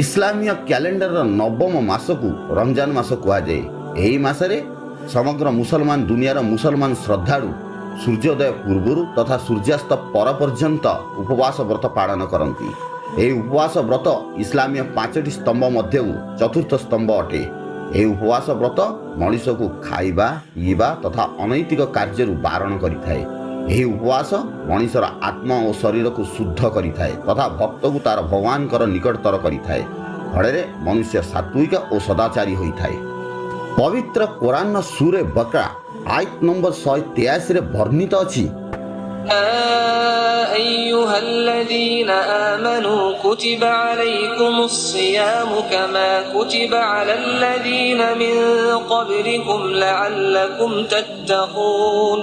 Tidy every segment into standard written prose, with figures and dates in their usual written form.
ଇସଲାମୀୟ କ୍ୟାଲେଣ୍ଡରର ନବମ ମାସକୁ ରମଜାନ ମାସ କୁହାଯାଏ। ଏହି ମାସରେ ସମଗ୍ର ମୁସଲମାନ ଦୁନିଆର ମୁସଲମାନ ଶ୍ରଦ୍ଧାଳୁ ସୂର୍ଯ୍ୟୋଦୟ ପୂର୍ବରୁ ତଥା ସୂର୍ଯ୍ୟାସ୍ତ ପର ପର୍ଯ୍ୟନ୍ତ ଉପବାସ ବ୍ରତ ପାଳନ କରନ୍ତି। ଏହି ଉପବାସ ବ୍ରତ ଇସଲାମୀୟ 5ଟି ସ୍ତମ୍ଭ ମଧ୍ୟରୁ ଚତୁର୍ଥ ସ୍ତମ୍ଭ ଅଟେ। ଏହି ଉପବାସ ବ୍ରତ ମଣିଷକୁ ଖାଇବା ପିଇବା ତଥା ଅନୈତିକ କାର୍ଯ୍ୟରୁ ବାରଣ କରିଥାଏ। ଏହି ଉପବାସ ମଣିଷର ଆତ୍ମା ଓ ଶରୀରକୁ ଶୁଦ୍ଧ କରିଥାଏ ତଥା ଭକ୍ତକୁ ତାର ଭଗବାନଙ୍କର ନିକଟତର କରିଥାଏ। ଫଳରେ ମନୁଷ୍ୟ ସାତ୍ୱିକ ଓ ସଦାଚାରୀ ହୋଇଥାଏ। ପବିତ୍ର କୋରାନର ସୂରେ ବକରା ଆୟତ ନମ୍ବର 183ରେ ବର୍ଣ୍ଣିତ ଅଛି, أيها الذين آمنوا كتب عليكم الصيام كما كتب على الذين من قبلكم لعلكم تتقون।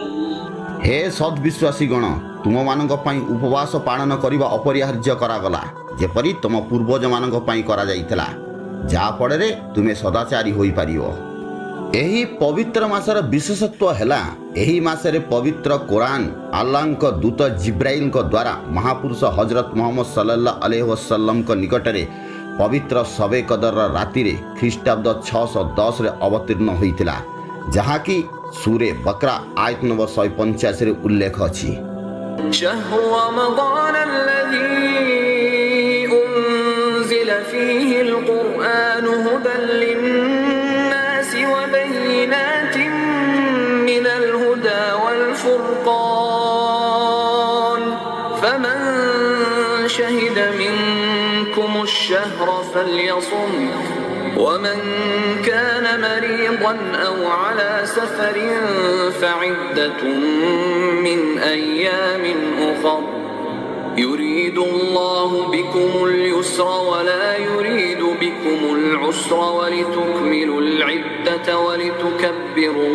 हे ସଦ୍ବିଶ୍ୱାସୀଗଣ, ତୁମମାନଙ୍କ ପାଇଁ ଉପବାସ ପାଳନ କରିବା ଅପରିହାର୍ଯ୍ୟ କରାଗଲା, ଯେପରି ତୁମ ପୂର୍ବଜମାନଙ୍କ ପାଇଁ କରାଯାଇଥିଲା, ଯାହାଫଳରେ ତୁମେ ସଦାଚାରୀ ହୋଇପାରିବ। ଏହି ପବିତ୍ର ମାସର ବିଶେଷତ୍ୱ ହେଲା, ଏହି ମାସରେ ପବିତ୍ର କୋରାନ ଆଲ୍ଲାହଙ୍କ ଦୂତ ଜିବ୍ରାଇଲଙ୍କ ଦ୍ୱାରା ମହାପୁରୁଷ ହଜରତ ମୁହମ୍ମଦ ସଲ୍ଲଲ୍ଲାହୁ ଆଲୈହି ୱସଲ୍ଲମଙ୍କ ନିକଟରେ ପବିତ୍ର ଶବେ କଦରର ରାତିରେ ଖ୍ରୀଷ୍ଟାବ୍ଦ 610ରେ ଅବତୀର୍ଣ୍ଣ ହୋଇଥିଲା, ଯାହାକି ସୂରେ ବକରା ଆୟତ ନମ୍ବର 185ରେ ଉଲ୍ଲେଖ ଅଛି। شهر رمضان الذي أنزل فيه القرآن هدى للناس وبينات من الهدى والفرقان فمن شهد منكم الشهر فليصم ومن كان مريضا أو على سفر فعدة من أيام أخر يريد الله بكم اليسر ولا يريد بكم العسر ولتكملوا العدة ولتكبروا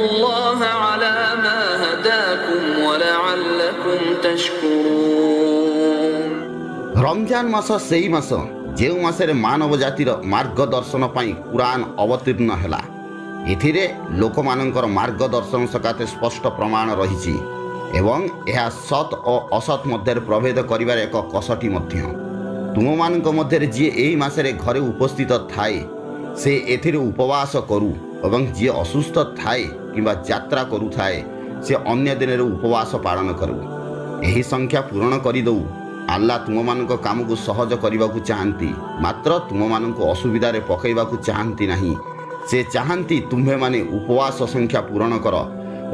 الله على ما هداكم ولعلكم تشكرون। ରମଜାନ ମାସ ସେହି ମାସ ଯେଉଁ ମାସରେ ମାନବ ଜାତିର ମାର୍ଗଦର୍ଶନ ପାଇଁ କୁରାନ ଅବତୀର୍ଣ୍ଣ ହେଲା। ଏଥିରେ ଲୋକମାନଙ୍କର ମାର୍ଗଦର୍ଶନ ସକାଶେ ସ୍ପଷ୍ଟ ପ୍ରମାଣ ରହିଛି ଏବଂ ଏହା ସତ୍ ଓ ଅସତ୍ ମଧ୍ୟରେ ପ୍ରଭେଦ କରିବାର ଏକ କଷଟି ମଧ୍ୟ। ତୁମମାନଙ୍କ ମଧ୍ୟରେ ଯିଏ ଏହି ମାସରେ ଘରେ ଉପସ୍ଥିତ ଥାଏ ସେ ଏଥିରେ ଉପବାସ କରୁ ଏବଂ ଯିଏ ଅସୁସ୍ଥ ଥାଏ କିମ୍ବା ଯାତ୍ରା କରୁଥାଏ ସେ ଅନ୍ୟ ଦିନରେ ଉପବାସ ପାଳନ କରୁ। ଏହି ସଂଖ୍ୟା ପୂରଣ କରିଦେଉ। ଆଲ୍ଲାହ ତୁମମାନଙ୍କ କାମକୁ ସହଜ କରିବାକୁ ଚାହାନ୍ତି, ମାତ୍ର ତୁମମାନଙ୍କୁ ଅସୁବିଧାରେ ପକାଇବାକୁ ଚାହାନ୍ତି ନାହିଁ। ସେ ଚାହାନ୍ତି ତୁମ୍ଭେମାନେ ଉପବାସ ସଂଖ୍ୟା ପୂରଣ କର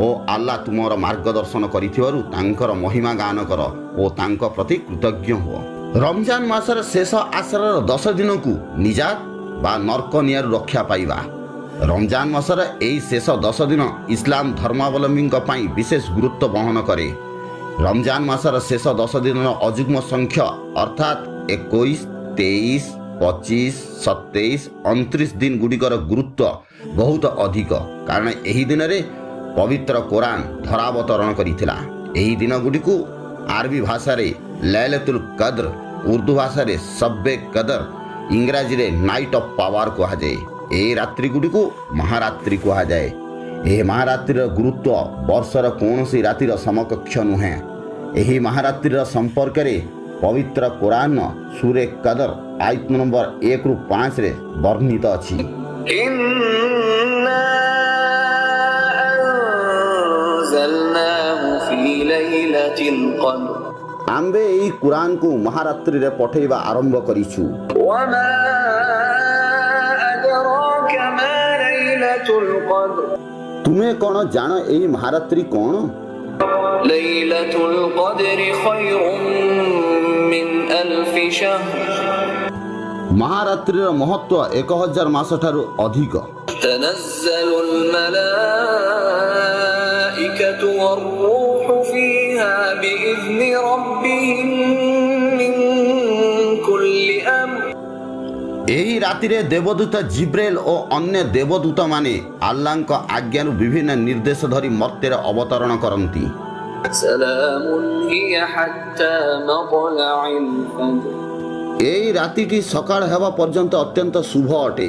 ଓ ଆଲ୍ଲାହ ତୁମର ମାର୍ଗଦର୍ଶନ କରିଥିବାରୁ ତାଙ୍କର ମହିମା ଗାନ କର ଓ ତାଙ୍କ ପ୍ରତି କୃତଜ୍ଞ ହୁଅ। ରମଜାନ ମାସର ଶେଷ ଆଶ୍ରର 10 ଦିନକୁ ନିଜାତ ବା ନର୍କ ନିଆରୁ ରକ୍ଷା ପାଇବା। ରମଜାନ ମାସର ଏହି ଶେଷ 10 ଦିନ ଇସଲାମ ଧର୍ମାବଲମ୍ବୀଙ୍କ ପାଇଁ ବିଶେଷ ଗୁରୁତ୍ୱ ବହନ କରେ। ରମଜାନ ମାସର ଶେଷ 10 ଦିନର ଅଯୁଗ୍ମ ସଂଖ୍ୟା ଅର୍ଥାତ୍ 21, 23, 25, 27, 29 ଦିନ ଗୁଡ଼ିକର ଗୁରୁତ୍ୱ ବହୁତ ଅଧିକ, କାରଣ ଏହି ଦିନରେ ପବିତ୍ର କୋରାନ ଧରାବତରଣ କରିଥିଲା। ଏହି ଦିନଗୁଡ଼ିକୁ ଆରବୀ ଭାଷାରେ ଲୈଲତୁଲ କଦ୍ର, ଉର୍ଦ୍ଦୁ ଭାଷାରେ ଶବେ କଦର, ଇଂରାଜୀରେ ନାଇଟ୍ ଅଫ୍ ପାୱାର କୁହାଯାଏ। ଏହି ରାତ୍ରିଗୁଡ଼ିକୁ ମହାରାତ୍ରି କୁହାଯାଏ। ଏହି ମହାରାତ୍ରିର ଗୁରୁତ୍ୱ ବର୍ଷର କୌଣସି ରାତିର ସମକକ୍ଷ ନୁହେଁ। ଏହି ମହାରାତ୍ରିର ସମ୍ପର୍କରେ ପବିତ୍ର କୋରାନ ସୂରେ କଦର ଆୟତ ନମ୍ବର 1ରୁ 5ରେ ବର୍ଣ୍ଣିତ ଅଛି। إنا أنزلناه في ليلة القدر ଆମ୍ଭେ ଏହି କୁରାନକୁ ମହାରାତ୍ରିରେ ପଠେଇବା ଆରମ୍ଭ କରିଛୁ। وما أدراك ما ليلة القدر ତୁମେ କ'ଣ ଜାଣ ଏହି ମହାରାତ୍ରି କ'ଣ? ليلة القدر خير من ألف شهر ମହାରାତ୍ରିର ମହତ୍ଵ 1000 ମାସ ଠାରୁ ଅଧିକ। تنزل الملائكة والروح فيها بإذن ربهم من كل أمر ଏହି ରାତିରେ ଦେବଦୂତ ଜିବ୍ରେଲ ଓ ଅନ୍ୟ ଦେବଦୂତମାନେ ଆଲ୍ଲାହଙ୍କ ଆଜ୍ଞାରୁ ବିଭିନ୍ନ ନିର୍ଦ୍ଦେଶ ଧରି ମର୍ତ୍ତ୍ୟରେ ଅବତରଣ କରନ୍ତି। سلام هي حتى مطلع الفجر ଏହି ରାତିଟି ସକାଳ ହେବା ପର୍ଯ୍ୟନ୍ତ ଅତ୍ୟନ୍ତ ଶୁଭ ଅଟେ।